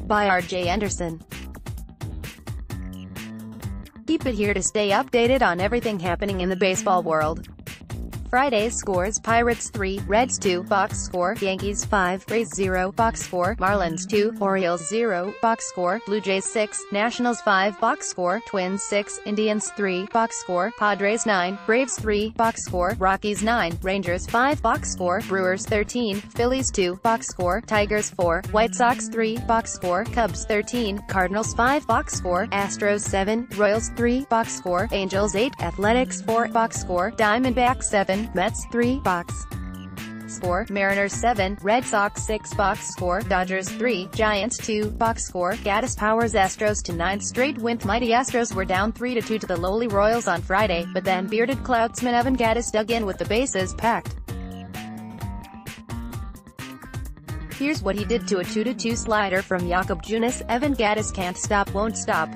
by R.J. Anderson. Keep it here to stay updated on everything happening in the baseball world. Friday's scores: Pirates 3, Reds 2, box score, Yankees 5, Rays 0, box score, Marlins 2, Orioles 0, box score, Blue Jays 6, Nationals 5, box score, Twins 6, Indians 3, box score, Padres 9, Braves 3, box score, Rockies 9, Rangers 5, box score, Brewers 13, Phillies 2, box score, Tigers 4, White Sox 3, box score, Cubs 13, Cardinals 5, box score, Astros 7, Royals 3, box score, Angels 8, Athletics 4, box score, Diamondbacks 7, Mets 3, box score, Mariners 7, Red Sox 6, box score, Dodgers 3, Giants 2, box score, Gattis powers Astros to 9th straight win. Mighty Astros were down 3-2 to the lowly Royals on Friday, but then bearded cloudsman Evan Gattis dug in with the bases packed. Here's what he did to a 2-2 slider from Jakob Junis. Evan Gattis can't stop, won't stop.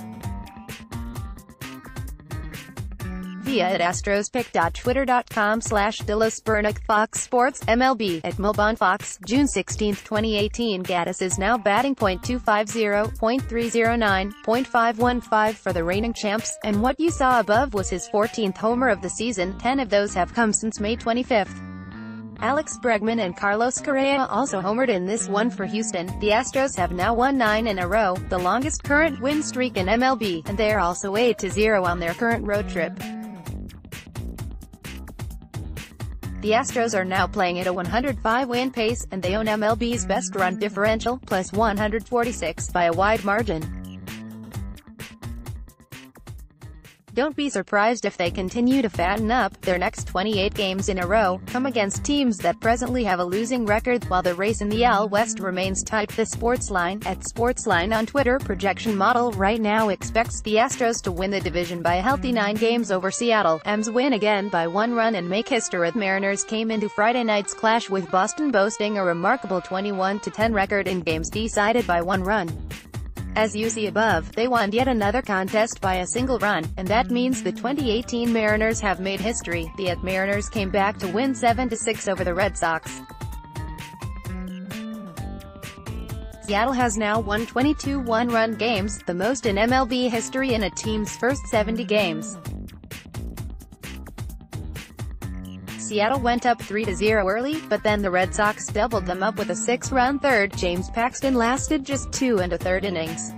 Via at astrospick.twitter.com/DeLosBurnick. Fox Sports MLB at Milbon Fox, June 16, 2018. Gattis is now batting .250, .309, .515 for the reigning champs, and what you saw above was his 14th homer of the season. 10 of those have come since May 25. Alex Bregman and Carlos Correa also homered in this one for Houston. The Astros have now won 9 in a row, the longest current win streak in MLB, and they are also 8-0 on their current road trip. The Astros are now playing at a 105-win pace, and they own MLB's best run differential, plus 146, by a wide margin. Don't be surprised if they continue to fatten up. Their next 28 games in a row come against teams that presently have a losing record, while the race in the AL West remains tight. The Sportsline, at Sportsline on Twitter, projection model right now expects the Astros to win the division by a healthy 9 games over Seattle. M's win again by 1 run and make history. The Mariners came into Friday night's clash with Boston boasting a remarkable 21-10 record in games decided by 1 run. As you see above, they won yet another contest by a single run, and that means the 2018 Mariners have made history. The Mariners came back to win 7-6 over the Red Sox. Seattle has now won 22 one-run games, the most in MLB history in a team's first 70 games. Seattle went up 3-0 early, but then the Red Sox doubled them up with a 6-run third. James Paxton lasted just 2 1/3 innings.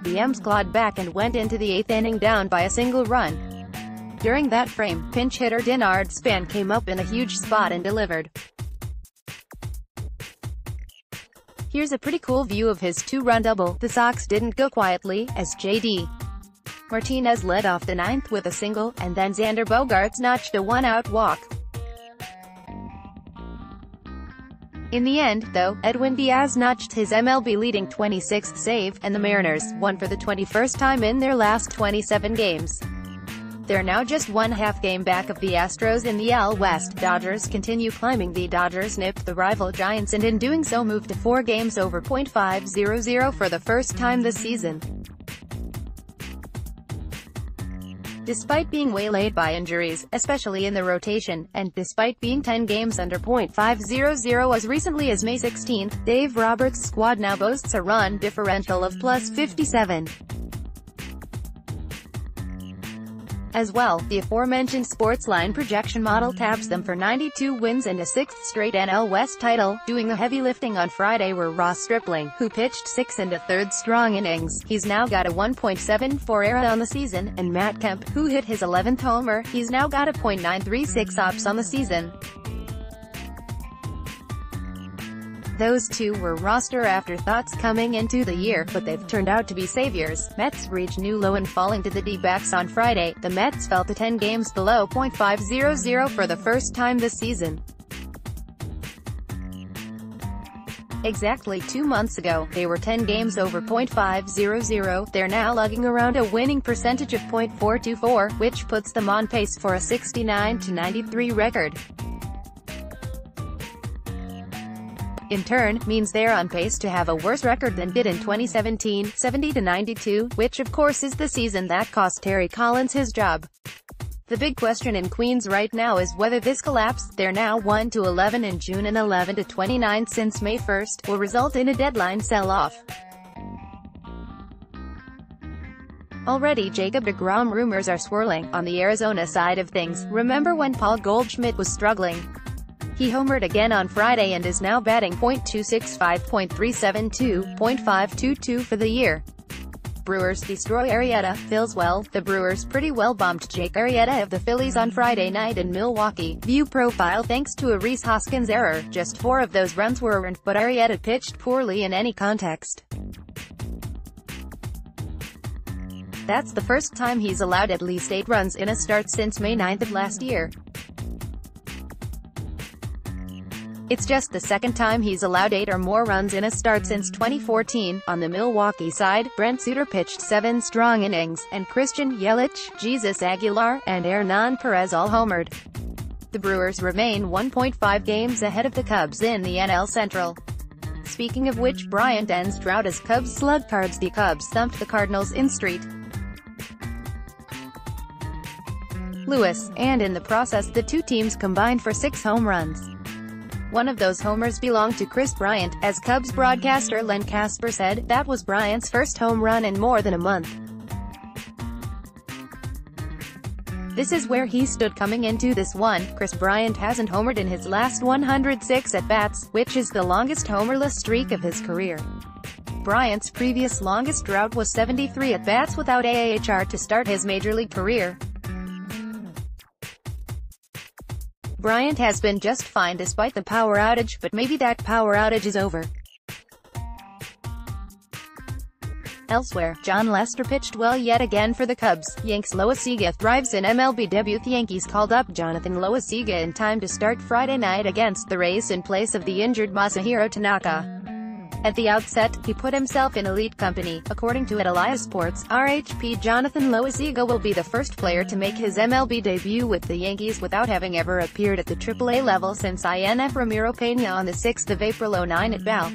The M's clawed back and went into the 8th inning down by a single run. During that frame, pinch hitter Denard Span came up in a huge spot and delivered. Here's a pretty cool view of his 2-run double. The Sox didn't go quietly, as J.D. Martinez led off the 9th with a single, and then Xander Bogaerts notched a 1-out walk. In the end, though, Edwin Diaz notched his MLB-leading 26th save, and the Mariners won for the 21st time in their last 27 games. They're now just 1/2 game back of the Astros in the AL West. Dodgers continue climbing. The Dodgers nipped the rival Giants and in doing so moved to 4 games over .500 for the first time this season. Despite being waylaid by injuries, especially in the rotation, and despite being 10 games under .500 as recently as May 16, Dave Roberts' squad now boasts a run differential of plus 57. As well, the aforementioned Sportsline projection model taps them for 92 wins and a 6th straight NL West title. Doing the heavy lifting on Friday were Ross Stripling, who pitched 6 1/3 strong innings. He's now got a 1.74 ERA on the season, and Matt Kemp, who hit his 11th homer, he's now got a .936 OPS on the season. Those two were roster afterthoughts coming into the year, but they've turned out to be saviors. Mets reached new low in falling to the D-backs on Friday. The Mets fell to 10 games below .500 for the first time this season. Exactly 2 months ago, they were 10 games over .500. They're now lugging around a winning percentage of .424, which puts them on pace for a 69-93 record. In turn, means they're on pace to have a worse record than did in 2017, 70-92, which of course is the season that cost Terry Collins his job. The big question in Queens right now is whether this collapse, they're now 1-11 in June and 11-29 since May 1st, will result in a deadline sell-off. Already Jacob deGrom rumors are swirling. On the Arizona side of things, remember when Paul Goldschmidt was struggling? He homered again on Friday and is now batting .265, .372, .522 for the year. Brewers destroy Arrieta, Phil's well. The Brewers pretty well bumped Jake Arrieta of the Phillies on Friday night in Milwaukee. View profile thanks to a Rhys Hoskins error. Just 4 of those runs were earned, but Arrieta pitched poorly in any context. That's the first time he's allowed at least 8 runs in a start since May 9 of last year. It's just the second time he's allowed 8 or more runs in a start since 2014. On the Milwaukee side, Brent Suter pitched 7 strong innings, and Christian Yelich, Jesus Aguilar, and Hernan Perez all homered. The Brewers remain 1.5 games ahead of the Cubs in the NL Central. Speaking of which, Bryant ends drought as Cubs slug cards. The Cubs thumped the Cardinals in St. Louis, and in the process the two teams combined for 6 home runs. One of those homers belonged to Chris Bryant. As Cubs broadcaster Len Kasper said, that was Bryant's first home run in more than a month. This is where he stood coming into this one. Chris Bryant hasn't homered in his last 106 at-bats, which is the longest homerless streak of his career. Bryant's previous longest drought was 73 at-bats without AAHR to start his major league career. Bryant has been just fine despite the power outage, but maybe that power outage is over. Elsewhere, Jon Lester pitched well yet again for the Cubs. Yanks Loaisiga thrives in MLB debut. The Yankees called up Jonathan Loaisiga in time to start Friday night against the Rays in place of the injured Masahiro Tanaka. At the outset, he put himself in elite company. According to Elias Sports, RHP Jonathan Loaisiga will be the first player to make his MLB debut with the Yankees without having ever appeared at the AAA level since INF Ramiro Peña on the 6th of April '09 at Val.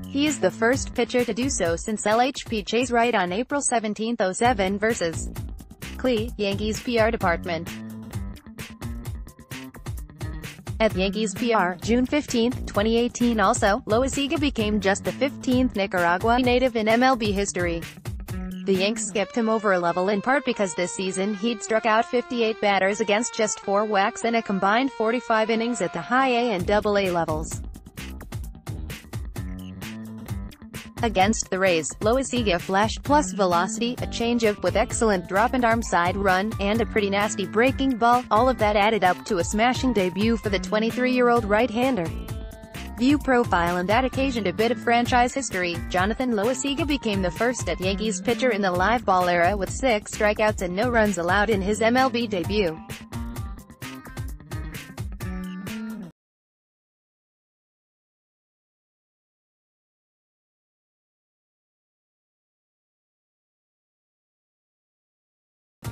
He is the first pitcher to do so since LHP Chase Wright on April 17, '07 versus Clee, Yankees PR department. At Yankees PR, June 15, 2018 also, Loaisiga became just the 15th Nicaragua native in MLB history. The Yanks skipped him over a level in part because this season he'd struck out 58 batters against just 4 whacks in a combined 45 innings at the high A and AA levels. Against the Rays, Loaisiga flashed plus velocity, a changeup with excellent drop and arm side run, and a pretty nasty breaking ball. All of that added up to a smashing debut for the 23-year-old right-hander. View profile and that occasioned a bit of franchise history. Jonathan Loaisiga became the first at-Yankees pitcher in the live ball era with 6 strikeouts and no runs allowed in his MLB debut.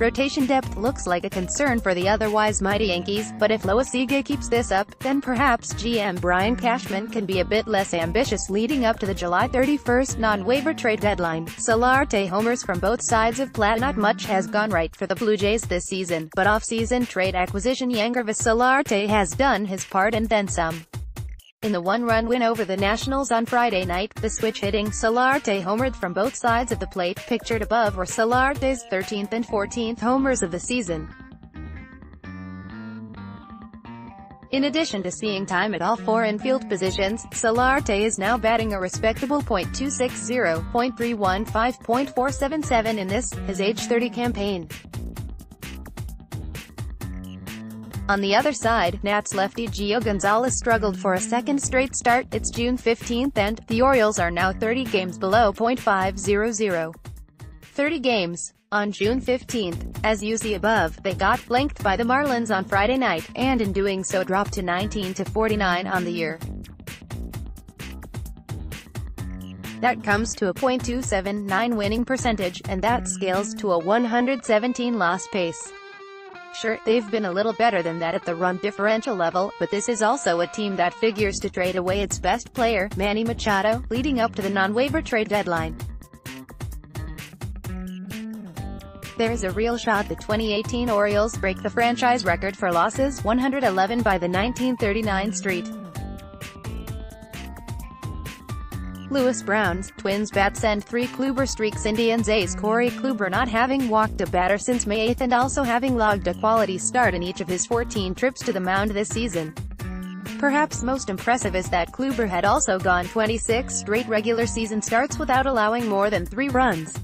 Rotation depth looks like a concern for the otherwise mighty Yankees, but if Loaisiga keeps this up, then perhaps GM Brian Cashman can be a bit less ambitious leading up to the July 31st non-waiver trade deadline. Solarte homers from both sides of Platte. Not much has gone right for the Blue Jays this season, but off-season trade acquisition Yangervis Solarte has done his part and then some. In the 1-run win over the Nationals on Friday night, the switch-hitting Solarte homered from both sides of the plate. Pictured above were Solarte's 13th and 14th homers of the season. In addition to seeing time at all 4 infield positions, Solarte is now batting a respectable .260, .315, .477 in this, his age 30 campaign. On the other side, Nats lefty Gio Gonzalez struggled for a second straight start. It's June 15 and the Orioles are now 30 games below .500. 30 games. On June 15, as you see above, they got blanked by the Marlins on Friday night, and in doing so dropped to 19-49 on the year. That comes to a .279 winning percentage, and that scales to a 117 loss pace. Sure, they've been a little better than that at the run differential level, but this is also a team that figures to trade away its best player, Manny Machado, leading up to the non-waiver trade deadline. There's a real shot the 2018 Orioles break the franchise record for losses, 111 by the 1939 street. Lewis Browns, Twins bats end 3 Kluber streaks. Indians ace Corey Kluber not having walked a batter since May 8 and also having logged a quality start in each of his 14 trips to the mound this season. Perhaps most impressive is that Kluber had also gone 26 straight regular season starts without allowing more than 3 runs.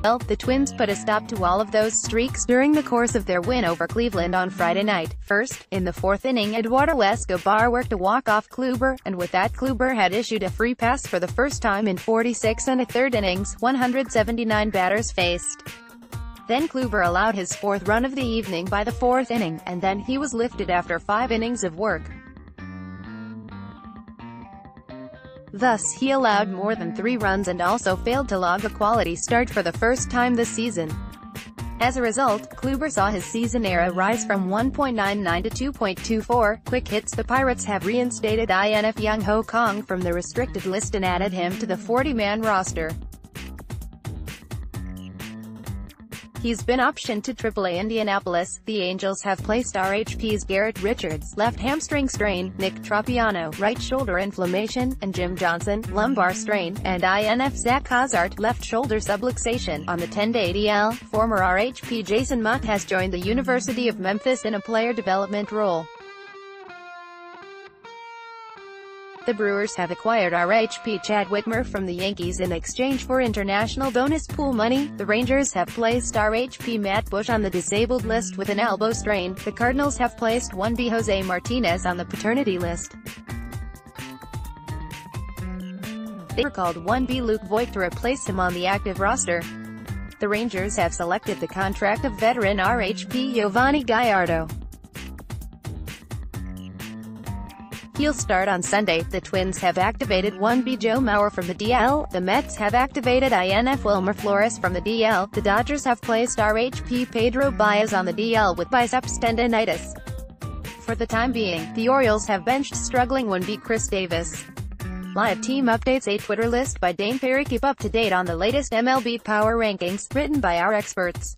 Well, the Twins put a stop to all of those streaks during the course of their win over Cleveland on Friday night. First, in the 4th inning, Eduardo Escobar worked a walk-off Kluber, and with that Kluber had issued a free pass for the first time in 46 1/3 innings, 179 batters faced. Then Kluber allowed his 4th run of the evening by the 4th inning, and then he was lifted after 5 innings of work. Thus, he allowed more than 3 runs and also failed to log a quality start for the first time this season. As a result, Kluber saw his season ERA rise from 1.99 to 2.24. Quick hits. The Pirates have reinstated INF Young Ho Kong from the restricted list and added him to the 40-man roster. He's been optioned to AAA Indianapolis. The Angels have placed RHP's Garrett Richards, left hamstring strain, Nick Tropiano, right shoulder inflammation, and Jim Johnson, lumbar strain, and INF Zach Cozart, left shoulder subluxation, on the 10-day DL. Former RHP Jason Mott has joined the University of Memphis in a player development role. The Brewers have acquired RHP Chad Whitmer from the Yankees in exchange for international bonus pool money. The Rangers have placed RHP Matt Bush on the disabled list with an elbow strain. The Cardinals have placed 1B Jose Martinez on the paternity list. They recalled 1B Luke Voigt to replace him on the active roster. The Rangers have selected the contract of veteran RHP Giovanni Gallardo. He'll start on Sunday. The Twins have activated 1B Joe Mauer from the DL. The Mets have activated INF Wilmer Flores from the DL. The Dodgers have placed RHP Pedro Baez on the DL with biceps tendonitis. For the time being, the Orioles have benched struggling 1B Chris Davis. Live team updates. A Twitter list by Dayn Perry. Keep up to date on the latest MLB power rankings, written by our experts.